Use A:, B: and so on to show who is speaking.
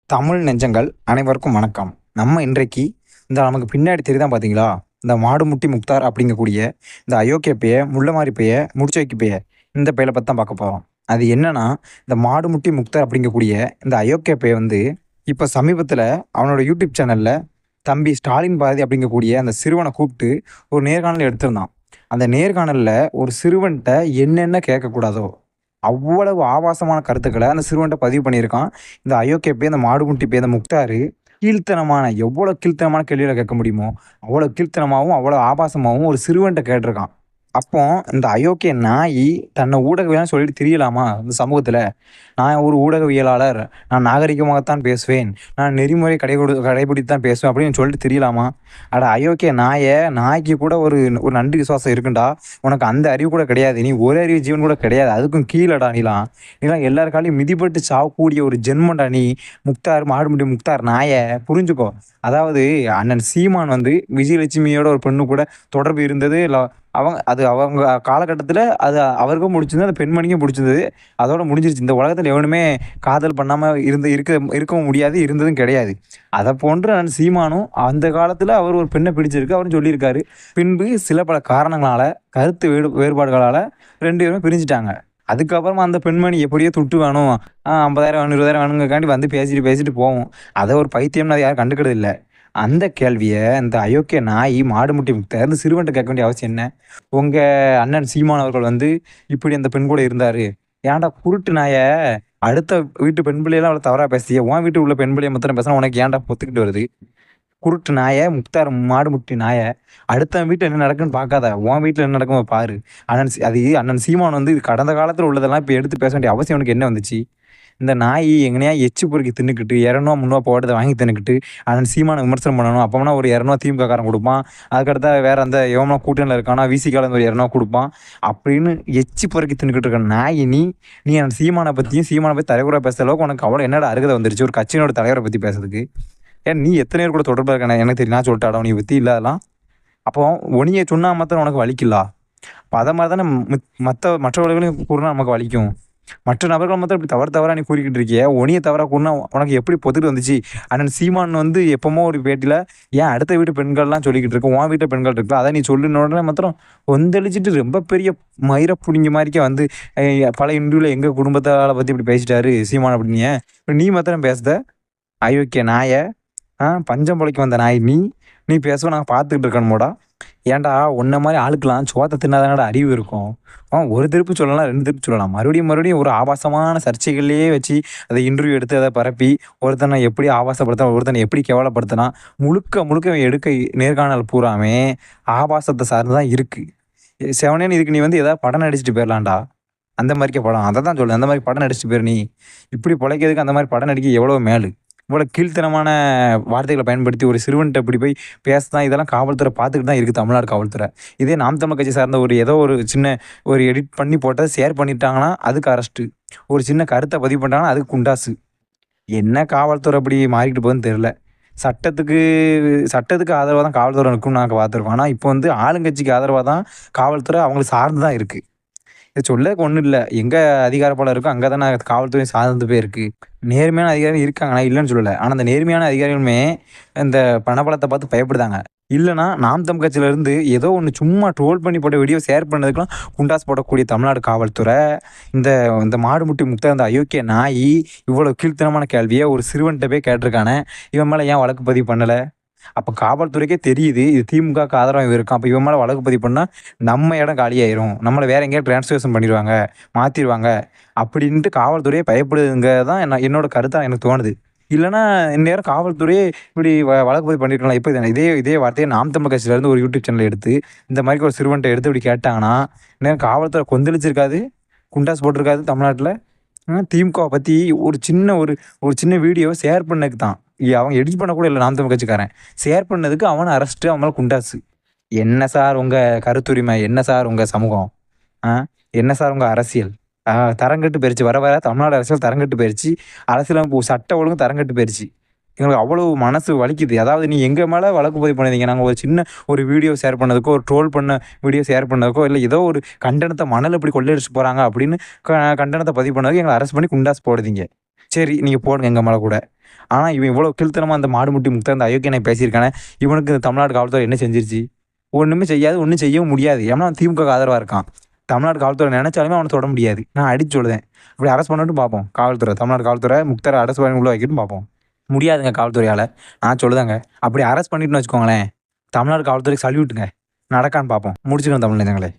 A: தமிழ் நெஞ்சங்கள் அனைவருக்கும் வணக்கம். நம்ம இன்றைக்கு நமக்கு பின்னாடி தெரியுதா பார்த்தீங்களா? இந்த மாடுமுட்டி முக்தார் அப்படிங்கக்கூடிய இந்த அயோக்கிய பைய, முள்ளமாரி பைய, முடிச்சு வைக்க பைய, இந்த பையல பத்தி தான் பார்க்க போறோம். அது என்னன்னா, இந்த மாடுமுட்டி முக்தார் அப்படிங்கக்கூடிய இந்த அயோக்கிய பைய வந்து, இப்ப சமீபத்தில அவனோட யூடியூப் சேனல்ல தம்பி ஸ்டாலின் பாரதி அப்படிங்கக்கூடிய அந்த சிறுவன கூப்ட்டு ஒரு நேர்காணல் எடுத்திருந்தான். அந்த நேர்காணல்ல ஒரு சிறுவன்ட்ட என்னென்ன கேட்கக்கூடாதோ, அவ்வளவு ஆபாசமான கருத்துக்கள அந்த சிறுவன்ட்ட பதிவு பண்ணியிருக்கான். இந்த அயோக்கிய பையன், இந்த மாடுமுட்டி பையன், இந்த முக்தாரு கீழ்த்தனமான எவ்வளோ கீழ்த்தனமான கேள்விகள கேட்க முடியுமோ, அவ்வளோ கீழ்த்தனமாவும், அவ்வளோ ஆபாசமாவும் ஒரு சிறுவன்ட்ட கேட்டிருக்கான். அப்போ இந்த அயோக்கிய நாயி தன்னை ஊடகவியல்னு சொல்லிட்டு திரியலாமா இந்த சமூகத்துல? நான் ஒரு ஊடகவியலாளர். நான் நாகரிகமாகத்தான் பேசுவேன். நான் நெறிமுறை கடைபிடித்து தான் பேசுவேன் அப்படின்னு சொல்லிட்டு திரியலாமா? அட அயோக்கிய நாயே! நாய்க்கு கூட ஒரு ஒரு நன்றி விசுவாசம் இருக்குன்டா. உனக்கு அந்த அறிவு கூட கிடையாது. நீ ஒரு அறிவு ஜீவன் கூட கிடையாது. அதுக்கும் கீழடா நீலாம். நீலாம் எல்லார் கால்லயும் மிதிபட்டு சாவக்கூடிய ஒரு ஜென்மம்டா நீ. முக்தார், மாடுமுடி முக்தார் நாயே! புரிஞ்சுக்கோ. அதாவது அண்ணன் சீமான் வந்து விஜயலட்சுமியோட ஒரு பெண்ணு கூட தொடர்பு இருந்தது. அவங்க காலகட்டத்தில அது அவருக்கும் புடிச்சிருந்தது, அந்த பெண்மணிக்கும் புடிச்சிருந்தது. அதோட முடிஞ்சிருச்சு. இந்த உலகத்தில எவனுமே காதல் பண்ணாம இருக்கவும் முடியாது, இருந்ததும் கிடையாது. அத போன்று நான் சீமானும் அந்த காலத்தில அவர் ஒரு பெண்ண பிடிச்சிருக்கு, அவரும் சொல்லியிருக்காரு. பின்பு சில பல காரணங்களால, கருத்து வேறுபாடுகளால 2 பேருமே பிரிஞ்சுட்டாங்க. அதுக்கப்புறமா அந்த பெண்மணி எப்படியோ துட்டு வேணும், 50,000 வேணும், 20,000 வேணுங்கறக்காண்டி வந்து பேசிட்டு போவும். அத ஒரு பைத்தியம்னு அத யாரும் கண்டுக்கிறது இல்ல. அந்த கேள்விய இந்த அயோக்கிய நாயி மாடுமுட்டி முக்தார் இந்த சிறுவன்ட்ட கேட்க வேண்டிய அவசியம் என்ன? உங்க அண்ணன் சீமான் அவர்கள் வந்து இப்படி அந்த பெண் கூட இருந்தாரு. ஏன்டா குருட்டு நாயே! அடுத்த வீட்டு பெண் பிள்ளையெல்லாம் அவ்வளோ தவறா பேசுறியே! உன் வீட்டுக்கு உள்ள பெண் பிள்ளைய மாத்திரம் பேசுனா உனக்கு ஏன்டா பொத்துக்கிட்டு வருது? குருட்டு நாயே! முக்தார் மாடுமுட்டி நாயே! அடுத்தவன் வீட்ல என்ன நடக்குன்னு பார்க்காத. உன் வீட்ல என்ன நடக்குமோ பாரு. அண்ணன் சீமான் வந்து இது கடந்த காலத்துல உள்ளதெல்லாம் இப்ப எடுத்து பேச வேண்டிய அவசியம் உனக்கு என்ன வந்துச்சு? இந்த நாயி எங்கனையா எச்சு பொறுக்கி தின்னுக்கிட்டு, ரூ. 200, ரூ. 300 போட்டத வாங்கி தின்னுக்கிட்டு, அண்ணன் சீமான விமர்சனம் பண்ணணும். அப்போனா ஒரு ரூ. 200 திமுககாரன் குடுப்பான். அதுக்கடுத்தா வேற அந்த எவனோ கூட்டணில இருக்கானா, விசிகால இருந்து ஒரு ரூ. 200 குடுப்பான். அப்படின்னு எச்சி பொறுக்கி தின்னுக்கிட்டு இருக்க நாயி நீ, நீ அண்ணன் சீமான பத்தியும், சீமான பத்தி தலைகுறைவா பேசுற அளவுக்கு உனக்கு அவ்வளோ என்னடா அருகதை வந்துருச்சு, ஒரு கட்சியினோட தலைவர பத்தி பேசுறதுக்கு? ஏன் நீ எத்தன பேர் கூட தொடர்புல இருக்க எனக்கு தெரியும். நான் சொல்லட்டாடா உன்னைய பத்தி இல்ல அதெல்லாம். அப்போ உன்னைய சொன்னா மாத்திரம் உனக்கு வலிக்குலா? அப்ப அத மாரி தானே மற்றவர்களையும் கூறுனா நமக்கு வலிக்கும். மற்ற நபர்கள் மாத்திரம் இப்படி தவறா நீ கூறிக்கிட்டு இருக்கியே, உன்னைய தவறா கூறுனா உனக்கு எப்படி பொத்துட்டு வந்துச்சு? அண்ணன் சீமான் வந்து எப்பமோ ஒரு பேட்டியில, ஏன் அடுத்த வீட்டு பெண்கள்லாம் சொல்லிக்கிட்டு இருக்க, உன் வீட்டு பெண்கள் இருக்குல்ல, அத நீ சொல்லுன உடனே மாத்திரம் கொந்தளிச்சுட்டு ரொம்ப பெரிய மயிர புடிங்க மாரிக்கே வந்து பல இன்டர்வியூல எங்க குடும்பத்தால பத்தி இப்படி பேசிட்டாரு சீமான் அப்படின்னு. இப்ப நீ மாத்திரம் பேசுத? அயோக்கிய நாயே! பஞ்சம் பொழைக்க வந்த நாய் நீ. நீ பேசுவ நாங்க பார்த்துக்கிட்டு இருக்கணுமாடா? ஏன்டா உன்ன மாரி ஆளுக்கெல்லாம் சோத்த தின்னா தானடா அறிவு இருக்கும். ஒரு திருப்பு சொல்லலாம், 2 திருப்பு சொல்லலாம். மறுபடியும் ஒரு ஆபாசமான சர்ச்சைகள்லயே வச்சு அத இன்டர்வியூ எடுத்து அத பரப்பி, ஒருத்தன எப்படி ஆபாசப்படுத்தலாம், ஒருத்தன எப்படி கேவலப்படுத்தலாம், முழுக்க முழுக்க இவன் எடுக்க நேர்காணல் பூராமே ஆபாசத்த சார்ந்து தான் இருக்கு. செவனேன்னு இதுக்கு நீ வந்து ஏதாவது படம் நடிச்சுட்டு போயிரலாம்டா. அந்த மாரிக்கே படம். அததான் சொல்றேன். அந்த மாரி படம் நடிச்சுட்டு போயிரு நீ. இப்படி பொழைக்கிறதுக்கு அந்த மாரி படம் நடிக்க எவ்வளோ மேலு. இவ்வளோ கீழ்த்தனமான வார்த்தைகள பயன்படுத்தி ஒரு சிறுவன்ட்ட இப்படி போய் பேசுனா, இதெல்லாம் காவல்துறை பார்த்துக்கிட்டு தான் இருக்கு, தமிழ்நாடு காவல்துறை. இதே நாம் தமிழர் கட்சி சார்ந்த ஏதோ ஒரு சின்ன ஒரு எடிட் பண்ணி போட்டத ஷேர் பண்ணிட்டாங்கன்னா, அதுக்கு அரெஸ்ட்டு. ஒரு சின்ன கருத்த பதிவு பண்ணிட்டாங்கன்னா, அதுக்கு குண்டாசு. என்ன காவல்துறை அப்படி மாறிக்கிட்டு போகுதுன்னு தெரியல. சட்டத்துக்கு சட்டத்துக்கு ஆதரவா தான் காவல்துறை இருக்கும்னு நாங்க பார்த்துருக்கோம். ஆனா, இப்போ வந்து ஆளுங்கட்சிக்கு ஆதரவா தான் காவல்துறை அவங்கள சார்ந்து தான் இருக்கு. இத சொல்லக்கு ஒண்ணும் இல்ல. எங்க அதிகார பலம் இருக்கோ, அங்க தானே காவல்துறை சார்ந்து போய் இருக்கு. நேர்மையான அதிகாரிகள் இருக்காங்க. நான் இல்லன்னு சொல்லல. ஆனா, அந்த நேர்மையான அதிகாரிகளுமே இந்த பணபலத்த பார்த்து பயப்படுதாங்க. இல்லன்னா, நாம் தமிழர் கட்சியில இருந்து ஏதோ ஒண்ணு சும்மா ட்ரோல் பண்ணி போட்ட வீடியோ ஷேர் பண்ணதுக்கெல்லாம் குண்டாஸ் போடக்கூடிய தமிழ்நாடு காவல்துறை, இந்த இந்த மாடுமுட்டி முக்தா இந்த அயோக்கிய நாயி, இவ்வளவு கீழ்த்தனமான கேள்விய ஒரு சிறுவன்ட்ட போய் கேட்டிருக்கானே, இவன் மேல ஏன் வழக்கு பதிவு பண்ணல? அப்ப காவல்துறைக்கே தெரியுது, இது திமுகவுக்கு ஆதரவா இவன் இருக்கான். அப்ப இவன் மேல வழக்கு பதிவு பண்ணா, நம்ம இடம் காலியாயிரும். நம்மள வேற எங்கேயாவது டிரான்ஸ்ஃபர்ஷன் பண்ணிருவாங்க, மாத்திருவாங்க. அப்படின்ட்டு காவல்துறையே பயப்படுதுங்கிறது தான் என்னோட கருத்தா எனக்கு தோணுது. இல்லன்னா, இந்நேரம் காவல்துறையே இப்படி வழக்கு பதிவு பண்ணியிருக்கலாம். இப்ப இதே இதே வார்த்தைய நாம் தமிழர் கட்சியில இருந்து ஒரு யூடியூப் சேனல் எடுத்து, இந்த மாரி ஒரு சிறுவன்ட்ட எடுத்து இப்படி கேட்டாங்கன்னா, இந்நேரம் காவல்துறை கொந்தளிச்சிருக்காது, குண்டாஸ் போட்டிருக்காது தமிழ்நாட்டுல. திமுகவ பத்தி ஒரு சின்ன வீடியோ ஷேர் பண்ணதுக்கு தான். அவன் எடிட் பண்ண கூட இல்ல நாம் தமிழர் கட்சிக்காரன். ஷேர் பண்ணதுக்கு அவன அரெஸ்ட்டு, அவன் மேல குண்டாசு. என்ன சார் உங்க கருத்துரிமை? என்ன சார் உங்க சமூகம்? ஆ என்ன சார் உங்க அரசியல்? தரங்கெட்டு போயிருச்சு. வர வர தமிழ்நாடு அரசியல் தரங்கெட்டு போயிருச்சு. அரசியலமைப்பு சட்ட ஒழுங்கு தரங்கெட்டு போயிருச்சு. எங்களுக்கு அவ்வளவு மனசு வலிக்குது. அதாவது நீ எங்க மேல வழக்கு பதிவு பண்ணாதீங்க. நாங்க ஒரு சின்ன ஒரு வீடியோ ஷேர் பண்ணதுக்கோ, ஒரு ட்ரோல் பண்ண வீடியோ ஷேர் பண்ணதுக்கோ, இல்ல ஏதோ ஒரு கண்டனத்த மணல் இப்படி கொள்ளையடிச்சுட்டு போறாங்க அப்படின்னு கண்டனத்த பதிவு பண்ணதுக்கு எங்கள அரெஸ்ட் பண்ணி குண்டாஸ் போடுதீங்க. சரி, நீங்க போடுங்க எங்க மேல கூட. ஆனால் இவன் இவ்வளோ கீழ்த்தனமாக அந்த மாடுமுட்டி முக்தார் அந்த அயோக்கியனை பேசியிருக்கானே, இவனுக்கு இந்த தமிழ்நாடு காவல்துறை என்ன செஞ்சிருச்சு? ஒன்றுமே செய்யாது, ஒன்றும் செய்யவும் முடியாது. ஏன்னா அவன் திமுக ஆதரவாக இருக்கான். தமிழ்நாடு காவல்துறை நினைச்சாலுமே அவனை தொட முடியாது. நான் அடிச்சு சொல்லுதேன். அப்படி அரெஸ்ட் பண்ணட்டும் பார்ப்போம். காவல்துறை, தமிழ்நாடு காவல்துறை முக்தாரை அரெஸ்ட் பண்ணி உள்ள வைக்கட்டும் பார்ப்போம். முடியாதுங்க காவல்துறையால். நான் சொல்லுதாங்க, அப்படி அரெஸ்ட் பண்ணிட்டுன்னு வச்சுக்கோங்களேன், தமிழ்நாடு காவல்துறைக்கு சல்யூட்டுங்க. நடக்கான்னு பார்ப்போம். முடிச்சுக்கணும் தமிழ் நெஞ்சங்களே.